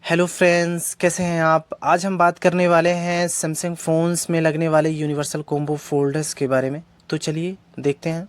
Hello friends, कैसे हैं आप। आज हम बात करने वाले हैं सैमसंग फ़ोन्स में लगने वाले यूनिवर्सल कॉम्बो फोल्डर्स के बारे में। तो चलिए देखते हैं।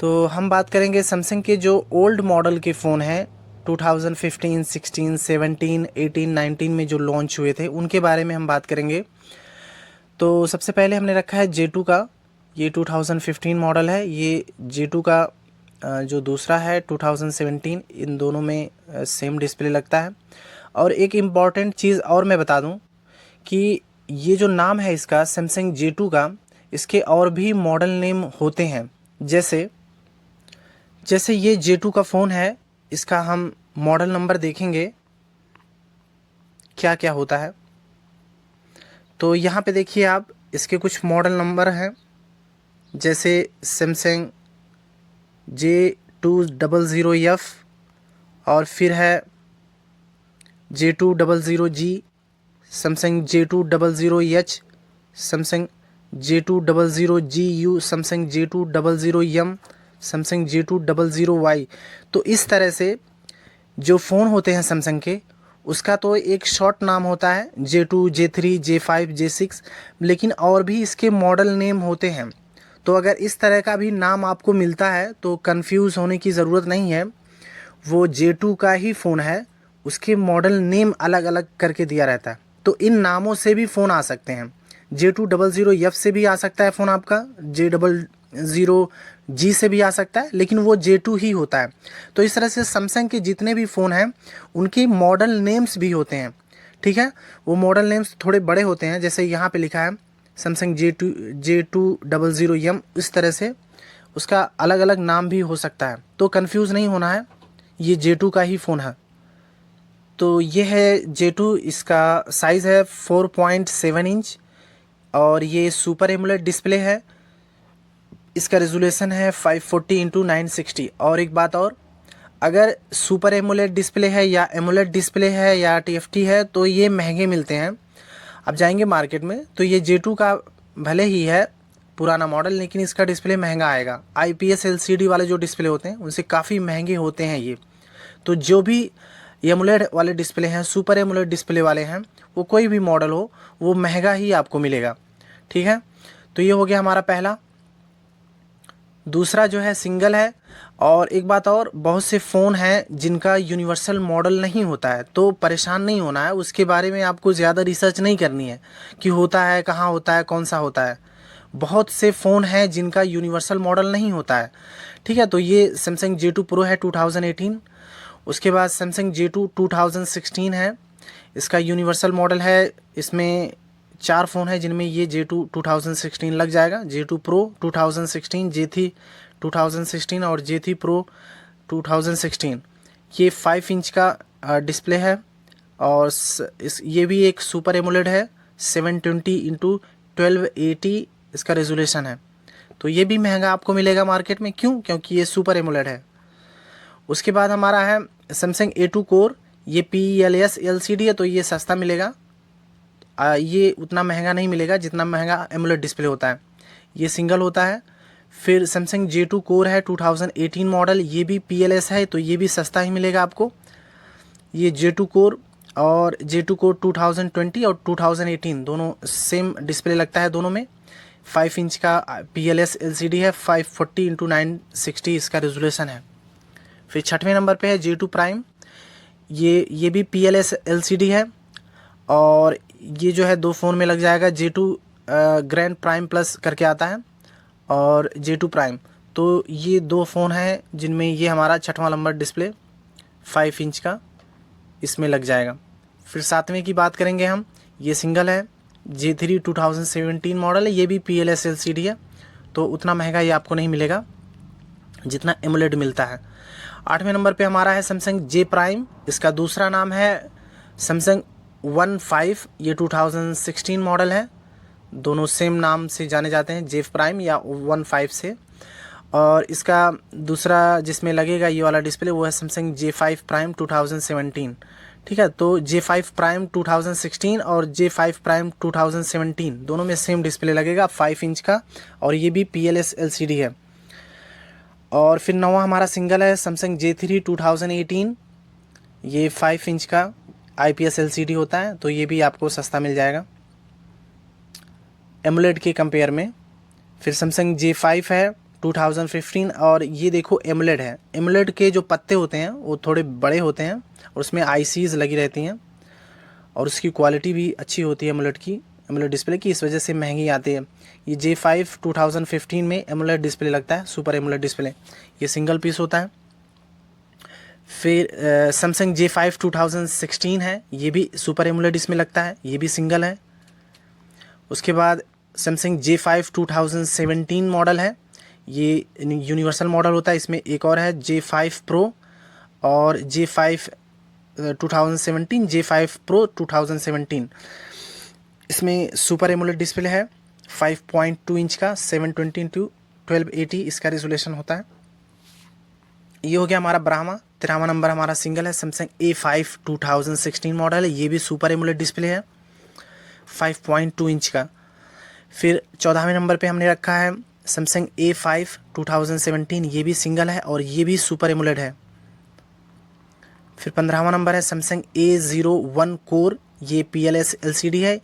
तो हम बात करेंगे सैमसंग के जो ओल्ड मॉडल के फ़ोन हैं 2015, 16, 17, 18, 19 में जो लॉन्च हुए थे उनके बारे में हम बात करेंगे। तो सबसे पहले हमने रखा है J2 का। ये 2015 मॉडल है। ये J2 का जो दूसरा है 2017, इन दोनों में सेम डिस्प्ले लगता है। और एक इम्पॉर्टेंट चीज़ और मैं बता दूं कि ये जो नाम है इसका सैमसंग J2 का, इसके और भी मॉडल नेम होते हैं। जैसे जैसे ये J2 का फ़ोन है, इसका हम मॉडल नंबर देखेंगे क्या क्या होता है। तो यहाँ पे देखिए आप, इसके कुछ मॉडल नंबर हैं। जैसे सैमसंग J200F, और फिर है J200G, Samsung J200H, Samsung J200GU, Samsung J200M, Samsung J200Y। तो इस तरह से जो फ़ोन होते हैं सैमसंग के, उसका तो एक शॉर्ट नाम होता है J2, J3, J5, J6, लेकिन और भी इसके मॉडल नेम होते हैं। तो अगर इस तरह का भी नाम आपको मिलता है तो कंफ्यूज होने की ज़रूरत नहीं है। वो J2 का ही फ़ोन है, उसके मॉडल नेम अलग अलग करके दिया रहता है। तो इन नामों से भी फ़ोन आ सकते हैं। J200F से भी आ सकता है फ़ोन आपका, J00G से भी आ सकता है, लेकिन वो J2 ही होता है। तो इस तरह से सैमसंग के जितने भी फ़ोन हैं उनके मॉडल नेम्स भी होते हैं। ठीक है, वो मॉडल नेम्स थोड़े बड़े होते हैं। जैसे यहाँ पे लिखा है सैमसंग J200M, इस तरह से उसका अलग अलग नाम भी हो सकता है। तो कंफ्यूज नहीं होना है, ये J2 का ही फ़ोन है। तो ये है J2, इसका साइज़ है 4.7 इंच और ये सुपर एमोलेड डिस्प्ले है। इसका रेजोल्यूशन है 540x960। और एक बात और, अगर सुपर एमोलेड डिस्प्ले है या एमोलेड डिस्प्ले है या TFT है तो ये महंगे मिलते हैं। आप जाएंगे मार्केट में तो ये J2 का भले ही है पुराना मॉडल, लेकिन इसका डिस्प्ले महंगा आएगा। IPS LCD वाले जो डिस्प्ले होते हैं उनसे काफ़ी महंगे होते हैं ये। तो जो भी एमोलेड वाले डिस्प्ले हैं, सुपर एमोलेड डिस्प्ले वाले हैं, वो कोई भी मॉडल हो वो महंगा ही आपको मिलेगा। ठीक है, तो ये हो गया हमारा पहला। दूसरा जो है सिंगल है। और एक बात और, बहुत से फ़ोन हैं जिनका यूनिवर्सल मॉडल नहीं होता है, तो परेशान नहीं होना है। उसके बारे में आपको ज़्यादा रिसर्च नहीं करनी है कि होता है, कहाँ होता है, कौन सा होता है। बहुत से फ़ोन हैं जिनका यूनिवर्सल मॉडल नहीं होता है। ठीक है, तो ये सैमसंग J2 Pro है 2018। उसके बाद सैमसंग J2 2016 है, इसका यूनिवर्सल मॉडल है। इसमें 4 फ़ोन है जिनमें ये J2 2016 लग जाएगा। J2 Pro 2016, J3 2016 और J3 Pro 2016। ये 5 इंच का डिस्प्ले है। और ये भी एक सुपर एमोलेड है। 720x1280 इसका रेजोल्यूशन है। तो ये भी महंगा आपको मिलेगा मार्केट में। क्यों? क्योंकि ये सुपर एमोलेड है। उसके बाद हमारा है सैमसंग A2 कोर। ये PLS LCD है, तो ये सस्ता मिलेगा। ये उतना महंगा नहीं मिलेगा जितना महंगा एमोलेड डिस्प्ले होता है। ये सिंगल होता है। फिर सैमसंग J2 कोर है 2018 मॉडल, ये भी PLS है, तो ये भी सस्ता ही मिलेगा आपको। ये J2 कोर और J2 कोर 2020 और 2018 दोनों सेम डिस्प्ले लगता है दोनों में। 5 इंच का PLS LCD है, 540x960 इसका रेजोल्यूशन है। फिर छठवें नंबर पे है J2 प्राइम। ये भी PLS LCD है। और ये जो है 2 फ़ोन में लग जाएगा। J2 ग्रैंड प्राइम प्लस करके आता है और J2 प्राइम। तो ये 2 फ़ोन हैं जिनमें ये हमारा छठवां नंबर डिस्प्ले 5 इंच का इसमें लग जाएगा। फिर सातवें की बात करेंगे हम। ये सिंगल है, J3 2017 मॉडल है। ये भी PLS LCD है, तो उतना महंगा ये आपको नहीं मिलेगा जितना एमोलेड मिलता है। 8वें नंबर पे हमारा है सैमसंग J प्राइम। इसका दूसरा नाम है सैमसंग One 5। ये 2016 मॉडल है। दोनों सेम नाम से जाने जाते हैं, J प्राइम या One 5 से। और इसका दूसरा जिसमें लगेगा ये वाला डिस्प्ले वो है सैमसंग J5 प्राइम 2017। ठीक है, तो J5 प्राइम 2016 और J5 प्राइम 2017 दोनों में सेम डिस्प्ले लगेगा 5 इंच का, और ये भी PLS LCD है। और फिर नवा हमारा सिंगल है सैमसंग J3 2018, ये 5 इंच का IPS LCD होता है, तो ये भी आपको सस्ता मिल जाएगा एमोलेड के कंपेयर में। फिर सैमसंग J5 है 2015, और ये देखो एमोलेड है। एमोलेड के जो पत्ते होते हैं वो थोड़े बड़े होते हैं और उसमें ICs लगी रहती हैं और उसकी क्वालिटी भी अच्छी होती है एमोलेड की, एमोलेड डिस्प्ले की, इस वजह से महंगी आती है। ये J5 2015 में एमोलेड डिस्प्ले लगता है, सुपर एमोलेड डिस्प्ले, ये सिंगल पीस होता है। फिर सैमसंग J5 2016 है, ये भी सुपर एमोलेड इसमें लगता है, ये भी सिंगल है। उसके बाद सैमसंग J5 2017 मॉडल है, ये यूनिवर्सल मॉडल होता है। इसमें एक और है J5 Pro और J5 2017, J5 Pro 2017, इसमें सुपर एमोलेड डिस्प्ले है 5.2 इंच का 720x1280 इसका रेजोल्यूशन होता है। ये हो गया हमारा ब्राह्मा। 13वां नंबर हमारा सिंगल है सैमसंग A5 2016 मॉडल है, ये भी सुपर एमोलेड डिस्प्ले है 5.2 इंच का। फिर 14वें नंबर पे हमने रखा है सैमसंग A5 2017, ये भी सिंगल है और ये भी सुपर एमोलेड है। फिर 15वां नंबर है सैमसंग A01 कोर, ये PLS LCD है,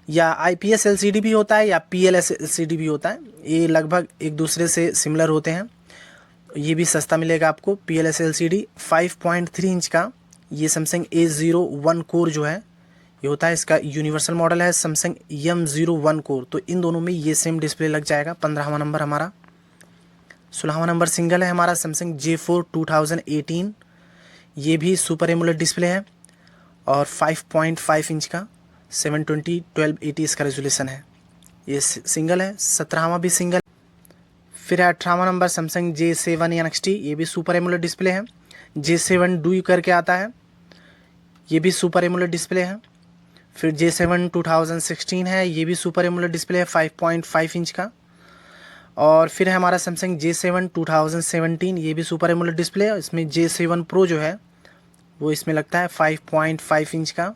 या IPS LCD भी होता है या PLS LCD भी होता है, ये लगभग एक दूसरे से सिमिलर होते हैं। ये भी सस्ता मिलेगा आपको PLS LCD 5.3 इंच का। ये सैमसंग A01 कोर जो है ये होता है, इसका यूनिवर्सल मॉडल है सैमसंग M01 कोर, तो इन दोनों में ये सेम डिस्प्ले लग जाएगा। 15वां नंबर हमारा। 16वां नंबर सिंगल है हमारा सैमसंग J4 2018, ये भी सुपर एमोलेड डिस्प्ले है और 5.5 इंच का 720x1280 इसका रेजोल्यूशन है, ये सिंगल है। 17वां भी सिंगल। फिर है 18वां नंबर सैमसंग J7 NXT, ये भी सुपर एमोलेड डिस्प्ले है। J7 डू करके आता है, ये भी सुपर एमोलेड डिस्प्ले है। फिर J7 2016 है, ये भी सुपर एमोलेड डिस्प्ले है 5.5 इंच का। और फिर है हमारा सैमसंग J7 2017, ये भी सुपर एमोलेड डिस्प्ले है। इसमें J7 Pro जो है वो इसमें लगता है 5.5 इंच का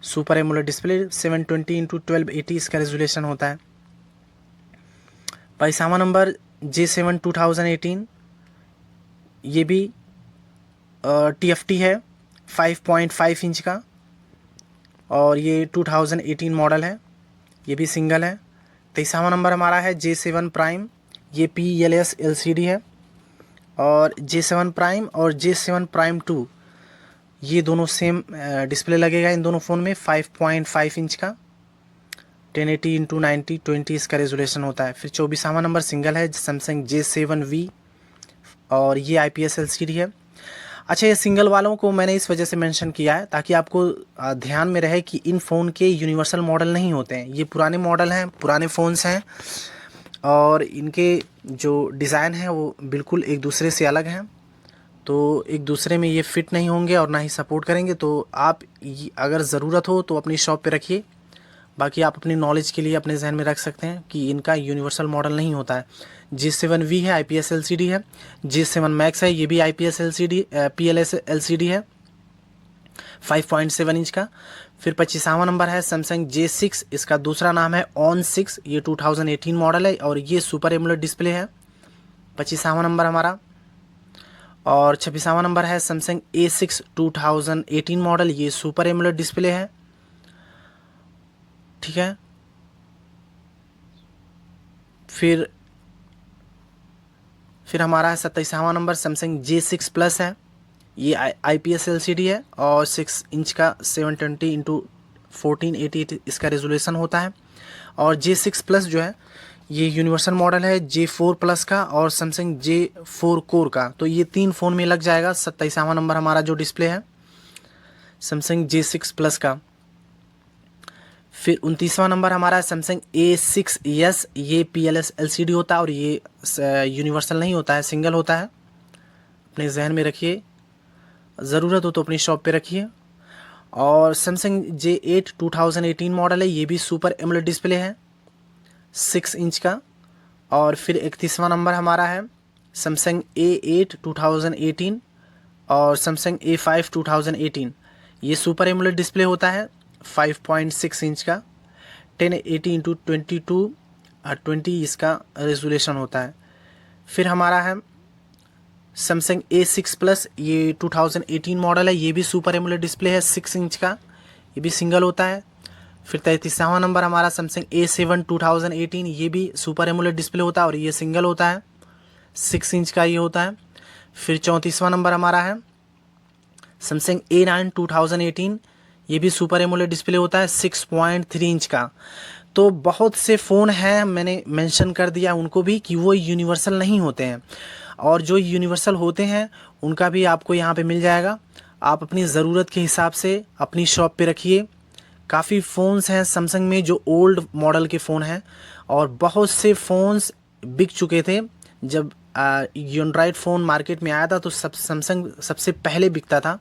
सुपर एमोलेड डिस्प्ले 720x1280 इसका रेजोल्यूशन होता है। 22वां नंबर J7 2018, ये भी TFT है 5.5 इंच का और ये 2018 मॉडल है, ये भी सिंगल है। 23वां नंबर हमारा है J7 प्राइम, ये PLS LCD है, और J7 प्राइम और J7 प्राइम 2 ये दोनों सेम डिस्प्ले लगेगा इन दोनों फ़ोन में 5.5 इंच का 1080x9020 इसका रेजोल्यूशन होता है। फिर 24वां नंबर सिंगल है सैमसंग J7V और ये IPS LCD है। अच्छा, ये सिंगल वालों को मैंने इस वजह से मेंशन किया है ताकि आपको ध्यान में रहे कि इन फ़ोन के यूनिवर्सल मॉडल नहीं होते हैं, ये पुराने मॉडल हैं, पुराने फ़ोन्स हैं और इनके जो डिज़ाइन है वो बिल्कुल एक दूसरे से अलग हैं, तो एक दूसरे में ये फिट नहीं होंगे और ना ही सपोर्ट करेंगे। तो आप अगर ज़रूरत हो तो अपनी शॉप पे रखिए, बाकी आप अपनी नॉलेज के लिए अपने जहन में रख सकते हैं कि इनका यूनिवर्सल मॉडल नहीं होता है। J7V है IPS LCD है, J7 Max है, ये भी IPS LCD PLS LCD है 5.7 इंच का। फिर 25वां नंबर है सैमसंग J6, इसका दूसरा नाम है ऑन 6, ये 2018 मॉडल है और ये सुपर एमोलेड डिस्प्ले है 25वां नंबर हमारा। और 26वां नंबर है सैमसंग A6 2018 मॉडल, ये सुपर एमोलेड डिस्प्ले है, ठीक है। फिर हमारा 27वां नंबर सैमसंग J6 प्लस है, ये IPS LCD है और 6 इंच का 720x1480 इसका रेजोल्यूशन होता है। और J6 प्लस जो है ये यूनिवर्सल मॉडल है J4 प्लस का और सैमसंग J4 कोर का, तो ये 3 फ़ोन में लग जाएगा। 27वां नंबर हमारा जो डिस्प्ले है सैमसंग J6 प्लस का। फिर 29वां नंबर हमारा है सैमसंग A6s, ये PLS LCD होता है और ये यूनिवर्सल नहीं होता है, सिंगल होता है, अपने जहन में रखिए, ज़रूरत हो तो अपनी शॉप पे रखिए। और सैमसंग J8 2018 मॉडल है, ये भी सुपर एमोलेड डिस्प्ले है 6 इंच का। और फिर 31वां नंबर हमारा है सैमसंग A8 2018 और सैमसंग A5 2018, ये सुपर एमोलेड डिस्प्ले होता है 5.6 इंच का 1080x2220 इसका रेजोल्यूशन होता है। फिर हमारा है सैमसंग A6 प्लस, ये 2018 मॉडल है, ये भी सुपर एमोलेड डिस्प्ले है 6 इंच का, ये भी सिंगल होता है। फिर 33वां नंबर हमारा सैमसंग A7 2018, ये भी सुपर एमोलेड डिस्प्ले होता है और ये सिंगल होता है, 6 इंच का ये होता है। फिर 34वां नंबर हमारा है सैमसंग A9 2018, ये भी सुपर एमोलेड डिस्प्ले होता है 6.3 इंच का। तो बहुत से फ़ोन हैं, मैंने मेंशन कर दिया उनको भी कि वो यूनिवर्सल नहीं होते हैं, और जो यूनिवर्सल होते हैं उनका भी आपको यहाँ पे मिल जाएगा। आप अपनी ज़रूरत के हिसाब से अपनी शॉप पे रखिए। काफ़ी फ़ोन्स हैं सैमसंग में जो ओल्ड मॉडल के फ़ोन हैं, और बहुत से फ़ोन्स बिक चुके थे। जब एंड्रॉयड फ़ोन मार्केट में आया था तो सैमसंग सबसे पहले बिकता था।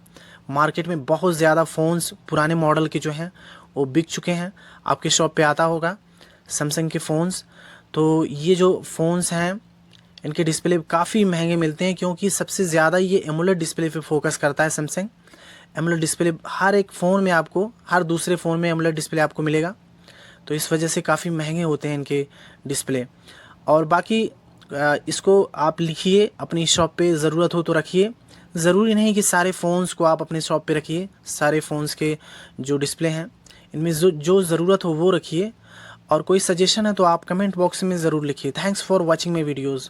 मार्केट में बहुत ज़्यादा फ़ोन्स पुराने मॉडल के जो हैं वो बिक चुके हैं। आपके शॉप पे आता होगा सैमसंग के फ़ोन्स। तो ये जो फ़ोन्स हैं इनके डिस्प्ले काफ़ी महंगे मिलते हैं, क्योंकि सबसे ज़्यादा ये एमोलेड डिस्प्ले पे फोकस करता है सैमसंग। एमोलेड डिस्प्ले हर एक फ़ोन में आपको, हर दूसरे फ़ोन में एमोलेड डिस्प्ले आपको मिलेगा, तो इस वजह से काफ़ी महंगे होते हैं इनके डिस्प्ले। और बाकी इसको आप लिखिए, अपनी शॉप पे ज़रूरत हो तो रखिए। ज़रूरी नहीं कि सारे फ़ोन्स को आप अपने शॉप पे रखिए, सारे फ़ोन्स के जो डिस्प्ले हैं इनमें जो ज़रूरत हो वो रखिए। और कोई सजेशन है तो आप कमेंट बॉक्स में ज़रूर लिखिए। Thanks for watching my videos.